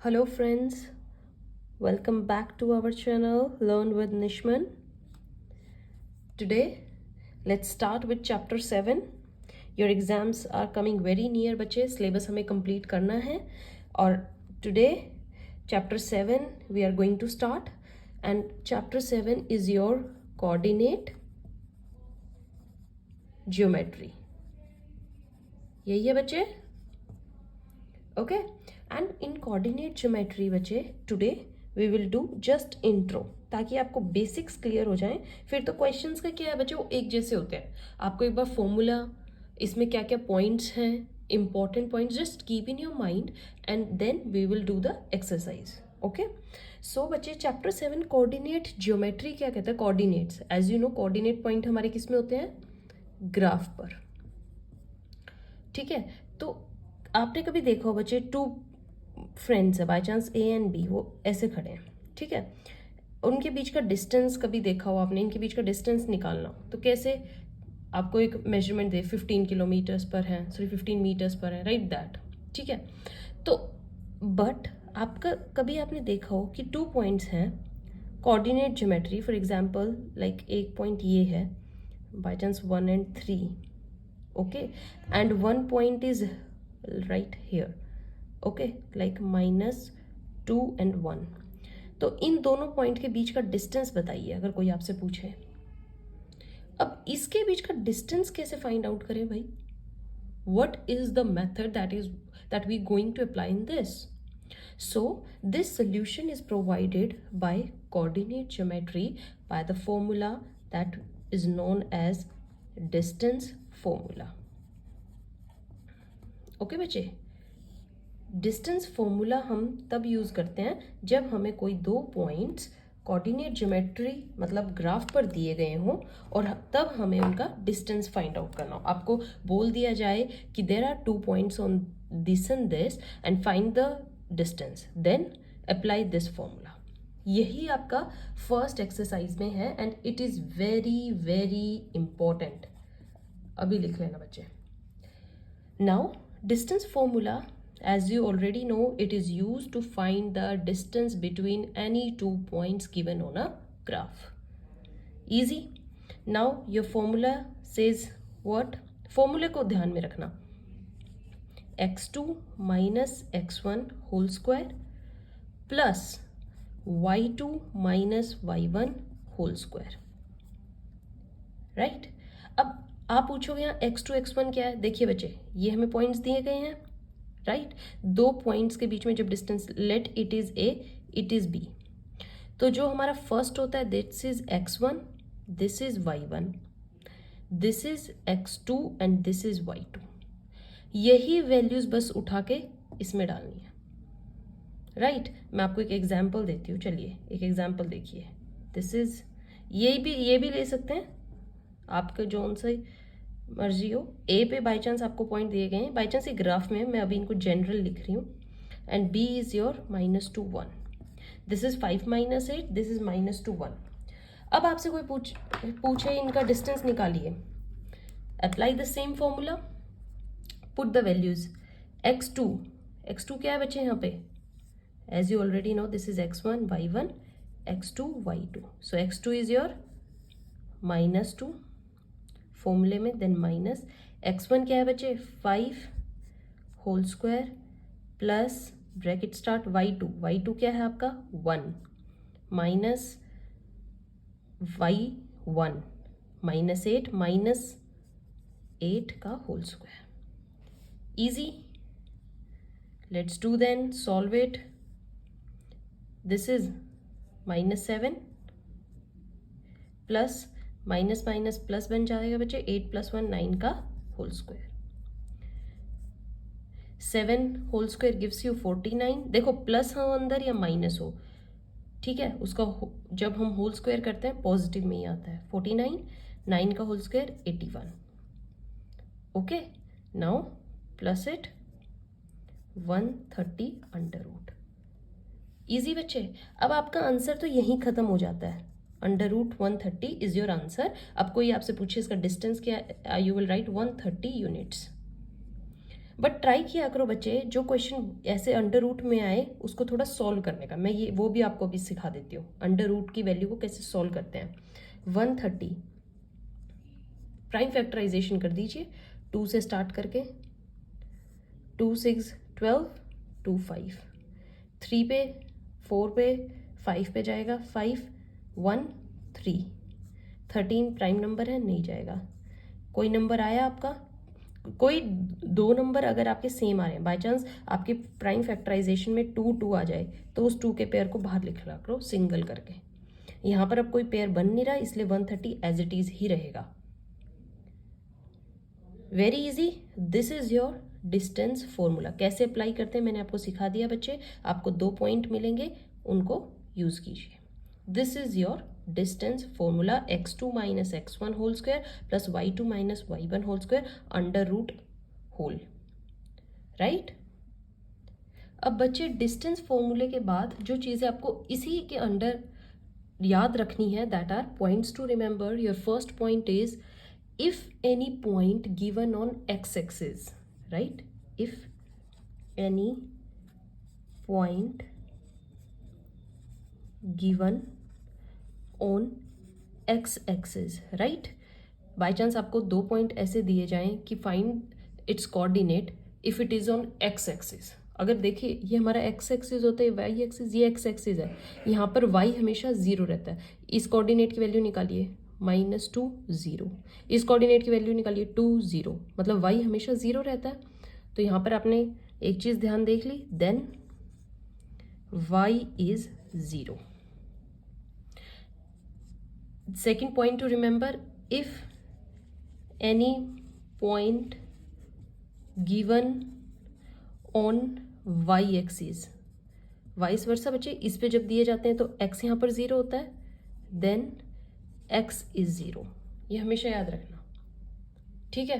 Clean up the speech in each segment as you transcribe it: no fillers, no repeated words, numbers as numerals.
Hello friends, welcome back to our channel Learn with Nishman. Today let's start with chapter 7. Your exams are coming very near बच्चे, syllabus हमें complete करना है और today chapter 7 we are going to start and chapter 7 is your coordinate geometry. यही है बच्चे? Okay, and in coordinate geometry बच्चे today we will do just intro ताकि आपको बेसिक्स क्लियर हो जाएं. फिर तो क्वेश्चंस का क्या है बच्चे, वो एक जैसे होते हैं. आपको एक बार फॉर्मूला, इसमें क्या क्या पॉइंट्स हैं, important points just keep in your mind and then we will do the exercise. Okay, so बच्चे चैप्टर 7 कोऑर्डिनेट ज्योमेट्री क्या कहता है. Coordinates, as you know coordinate point हमारे किस में होते हैं, ग्राफ पर. ठीक है, तो आपने कभी देखा हो बच्चे, टू फ्रेंड्स है by chance A and B, वो ऐसे खड़े हैं. ठीक है, उनके बीच का डिस्टेंस कभी देखा हो आपने, इनके बीच का डिस्टेंस निकालना हो तो कैसे, आपको एक मेजरमेंट दे 15 किलोमीटर्स पर है, सॉरी 15 मीटर्स पर है, राइट दैट. ठीक है, तो बट आपका कभी आपने देखा हो कि 2 पॉइंट्स हैं coordinate geometry. For example like एक पॉइंट ये है by chance 1 and 3, okay, and 1 point is right here, okay, like -2 and 1. तो इन दोनों पॉइंट के बीच का डिस्टेंस बताइए अगर कोई आपसे पूछे. अब इसके बीच का डिस्टेंस कैसे फाइंड आउट करें भाई? what is the method that we going to apply in this? So this solution is provided by coordinate geometry by the formula that is known as distance formula. Okay बच्चे, distance formula हम तब use करते हैं जब हमें कोई 2 points coordinate geometry मतलब graph पर दिए गए हों और तब हमें उनका डिस्टेंस फाइंड आउट करना हो. आपको बोल दिया जाए कि there are 2 points on this and this and find the distance, then apply this formula. यही आपका फर्स्ट एक्सरसाइज में है and it is very very important. अभी लिख लेना बच्चे. Now distance formula, as you already know, it is used to find the distance between any 2 points given on a graph. Easy. Now your formula says what? Formula को ध्यान में रखना, x2 minus x1 whole square plus y2 minus y1 whole square. Right? अब आप पूछोगे यहाँ x2 x1 क्या है. देखिए बच्चे, ये हमें पॉइंट्स दिए गए हैं, राइट. 2 पॉइंट्स के बीच में जब distance, let it is a, it is b, तो जो हमारा फर्स्ट होता है this is x1, this is y1, this is x2 and this is y2. यही वैल्यूज बस उठा के इसमें डालनी है, राइट. मैं आपको एक एग्जाम्पल देती हूँ. चलिए एक एग्जाम्पल देखिए. दिस इज, ये भी ले सकते हैं आपका जोन से मर्जी हो. ए पे बाई चांस आपको पॉइंट दिए गए हैं, बाई चांस ये ग्राफ में, मैं अभी इनको जनरल लिख रही हूँ. And B is your -2 1, this is 5 - 8, this is -2 1. अब आपसे कोई पूछे इनका डिस्टेंस निकालिए. Apply the same formula, put the values. x2 क्या है बच्चे यहाँ पे, as you already know, this is x1 y1, x2 y2. So x2 is your -2 फॉर्मूले में, देन माइनस x1 क्या है बच्चे, 5 whole square plus bracket start y2 क्या है आपका 1 माइनस y1 -8 का whole square. Easy. Let's do then solve it. This is -7 plus minus minus plus बन जाएगा बच्चे, 8 + 1 9 का whole square. 7 whole square gives you 49. देखो प्लस हो अंदर या माइनस हो, ठीक है, उसका जब हम होल स्क्वायर करते हैं पॉजिटिव में ही आता है. 49, 9 का whole square 81. Okay, now plus it 130 √. Easy बच्चे. अब आपका आंसर तो यहीं खत्म हो जाता है. √130 इज योर आंसर. अब कोई आपसे पूछे इसका डिस्टेंस क्या, you will write 130 units. But try किया करो बच्चे, जो क्वेश्चन ऐसे अंडर रूट में आए उसको थोड़ा सॉल्व करने का। मैं ये वो भी आपको अभी सिखा देती हूँ, अंडर रूट की वैल्यू को कैसे सॉल्व करते हैं। 130 प्राइम फैक्टराइजेशन कर दीजिए 2 से स्टार्ट करके, 2 6 12, 2 5, 3 पे 4 पे 5 पे जाएगा, 5 1 3, 13 प्राइम नंबर है, नहीं जाएगा। कोई नंबर आया आपका, कोई दो नंबर अगर आपके सेम आ रहे हैं, बाय चांस आपके प्राइम फैक्टराइजेशन में 2 2 आ जाए तो उस 2 के पेयर को बाहर लिख करो सिंगल करके। यहाँ पर अब कोई पेयर बन नहीं रहा, इसलिए 130 एज इट इज ही रहेगा। Very easy, this is your distance formula. कैसे अप्लाई करते हैं मैंने आपको सिखा दिया बच्चे, आपको 2 पॉइंट मिलेंगे, उनको यूज कीजिए। This is your distance formula, x2 minus x1 whole square plus y2 minus y1 whole square under root whole, right. अब बच्चे डिस्टेंस फॉर्मूले के बाद जो चीज़ें आपको इसी के अंडर याद रखनी है, that are points to remember. Your first point is if any point given on x-axis, right? If any point given on x-axis, right? By chance आपको 2 पॉइंट ऐसे दिए जाएं कि find its coordinate if it is on x axis. अगर देखिए ये हमारा x axis होता है, y एक्सिस, ये x एक्सिस है, यहाँ पर y हमेशा 0 रहता है। इस कोऑर्डिनेट की वैल्यू निकालिए, -2 0, इस कोऑर्डिनेट की वैल्यू निकालिए 2 0, मतलब y हमेशा 0 रहता है। तो यहाँ पर आपने एक चीज़ ध्यान देख ली, then y is 0। Second point to remember, if any point given on y axis, vice versa बच्चे, इस पे जब दिए जाते हैं तो x यहाँ पर 0 होता है, देन x इज 0। ये हमेशा याद रखना, ठीक है,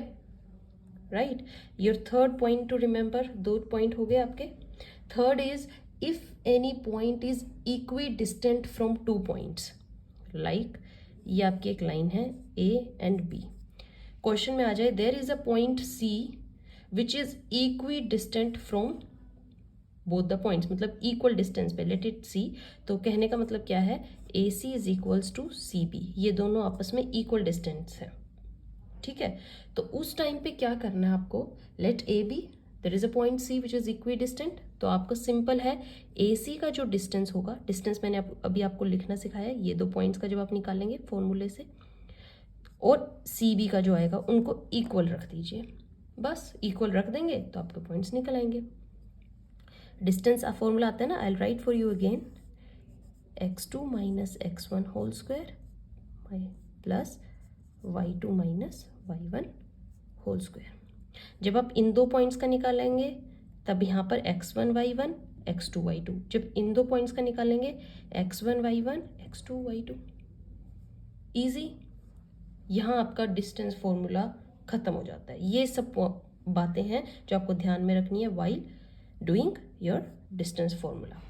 right. Your third point to remember, 2 point हो गए आपके। Third is if any point is equidistant from 2 points, like ये आपकी एक लाइन है a एंड b। क्वेश्चन में आ जाए there is a point C which is equidistant from both the points, मतलब इक्वल डिस्टेंस पे, let it C। तो कहने का मतलब क्या है, AC is equals to CB, ये दोनों आपस में इक्वल डिस्टेंस है, ठीक है। तो उस टाइम पे क्या करना है आपको, let AB there is a point C which is equidistant. तो आपको सिंपल है, AC का जो डिस्टेंस होगा, डिस्टेंस मैंने अभी आपको लिखना सिखाया, ये 2 पॉइंट्स का जब आप निकालेंगे फॉर्मूले से, और CB का जो आएगा उनको इक्वल रख दीजिए, बस इक्वल रख देंगे तो आपके पॉइंट्स निकल आएंगे। डिस्टेंस का फॉर्मूला आता है ना, I write for you again, x2 minus x1 whole square plus y2 minus y1 whole square. जब आप इन 2 पॉइंट्स का निकालेंगे तब यहाँ पर x1 y1 x2 y2, जब इन 2 पॉइंट्स का निकालेंगे x1 y1 x2 y2, easy. यहाँ आपका डिस्टेंस फॉर्मूला खत्म हो जाता है। ये सब बातें हैं जो आपको ध्यान में रखनी है while doing your distance formula,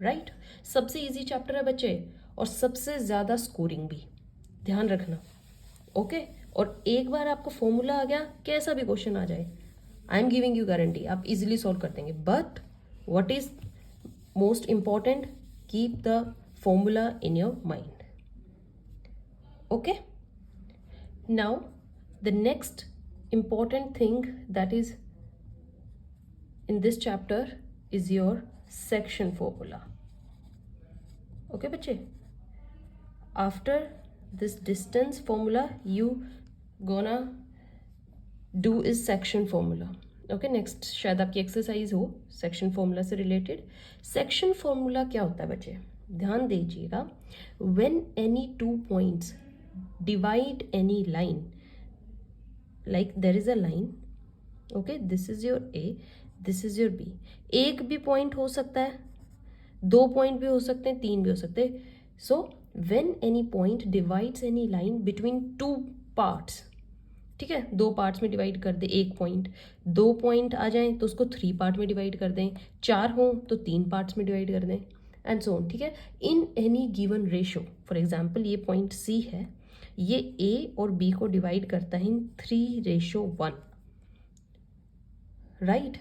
right. सबसे इजी चैप्टर है बच्चे, और सबसे ज़्यादा स्कोरिंग भी, ध्यान रखना, ओके। और एक बार आपको फॉर्मूला आ गया, कैसा भी क्वेश्चन आ जाए, I am giving you guarantee आप इजीली सॉल्व कर देंगे। But what is most important, keep the formula in your mind, okay. Now the next important thing that is in this chapter is your section formula, okay बच्चे। After this distance formula you gonna do is section formula, okay। next शायद आपकी exercise हो section formula से related. Section formula क्या होता है बच्चे, ध्यान दीजिएगा, when any 2 points divide any line, like there is a line, okay, this is your A, this is your B। एक भी पॉइंट हो सकता है, 2 पॉइंट भी हो सकते हैं, 3 भी हो सकते हैं। सो when any point divides any line between 2 parts, ठीक है, 2 पार्ट्स में डिवाइड कर दे एक पॉइंट, 2 पॉइंट आ जाएं तो उसको 3 पार्ट में डिवाइड कर दें, 4 हों तो 3 पार्ट्स में डिवाइड कर दें, एंड सो ऑन, ठीक है। In any given ratio, for example ये पॉइंट C है, ये A और B को डिवाइड करता है इन 3:1, right?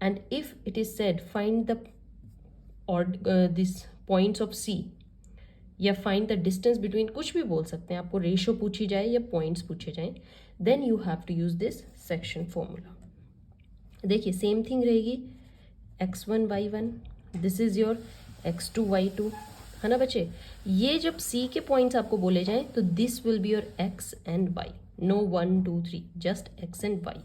And if it is said find the or this points of C या फाइंड द डिस्टेंस बिटवीन, कुछ भी बोल सकते हैं, आपको रेशो पूछी जाए या पॉइंट्स पूछे जाए, then you have to use this section formula. देखिए सेम थिंग रहेगी, x1 y1, this is your x2 y2, है ना बच्चे. ये जब C के पॉइंट्स आपको बोले जाएं तो this will be your x and y, no 1 2 3, just x and y.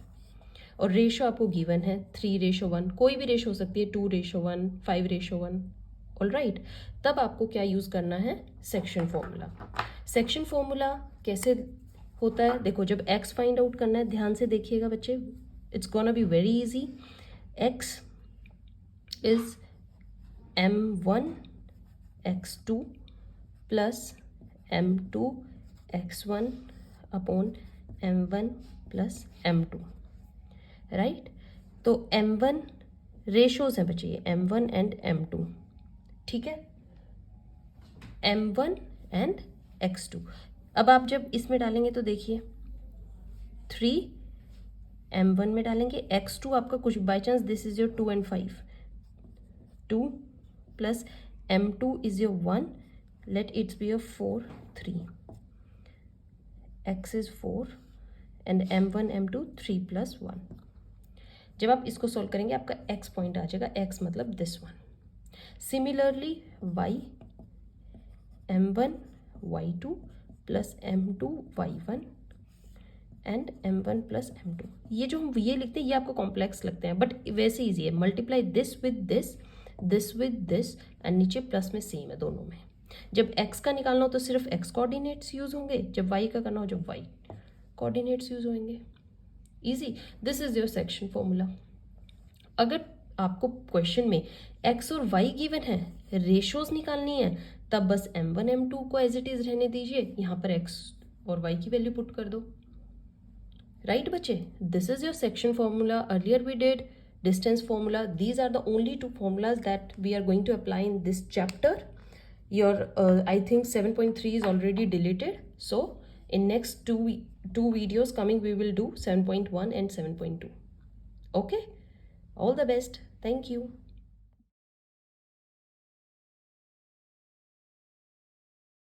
और रेशो आपको गिवन है 3:1, कोई भी रेशो हो सकती है, 2:1, 5:1, ऑल राइट. तब आपको क्या यूज़ करना है, सेक्शन फॉर्मूला. सेक्शन फॉर्मूला कैसे होता है, देखो जब x फाइंड आउट करना है, ध्यान से देखिएगा बच्चे, it's gonna be very easy. x is m1 x2 plus m2 x1 upon m1 plus m2, right. तो m1 रेशोज हैं बच्चे, ये m1 एंड m2, ठीक है, m1 एंड x2. अब आप जब इसमें डालेंगे तो देखिए 3 m1 में डालेंगे, x2 आपका कुछ by chance this is your 2 and 5, 2 plus m2 is your 1, let it's be your 4 3, x is 4 and m1 m2 3 plus 1. जब आप इसको सॉल्व करेंगे आपका x पॉइंट आ जाएगा, x मतलब this one. Similarly y m1 y2 plus m2 y1 and m1 plus m2. ये जो हम ये लिखते हैं ये आपको कॉम्प्लेक्स लगते हैं, बट वैसे ईजी है. Multiply this with this, this with this, and नीचे प्लस में सेम है दोनों में. जब x का निकालना हो तो सिर्फ x कोऑर्डिनेट्स यूज होंगे, जब y का करना हो जब y कोऑर्डिनेट्स यूज होंगे. Easy. This is your section formula. अगर आपको क्वेश्चन में x और y गिवन है, रेशोज निकालनी है, तब बस m1 m2 को एज इट इज रहने दीजिए, यहाँ पर x और y की वैल्यू पुट कर दो, राइट बच्चे. This is your section formula. Earlier we did distance formula. These are the only two formulas that we are going to apply in this chapter. Your I think 7.3 is already deleted, so in next two videos coming we will do 7.1 and 7.2. Okay, all the best. Thank you.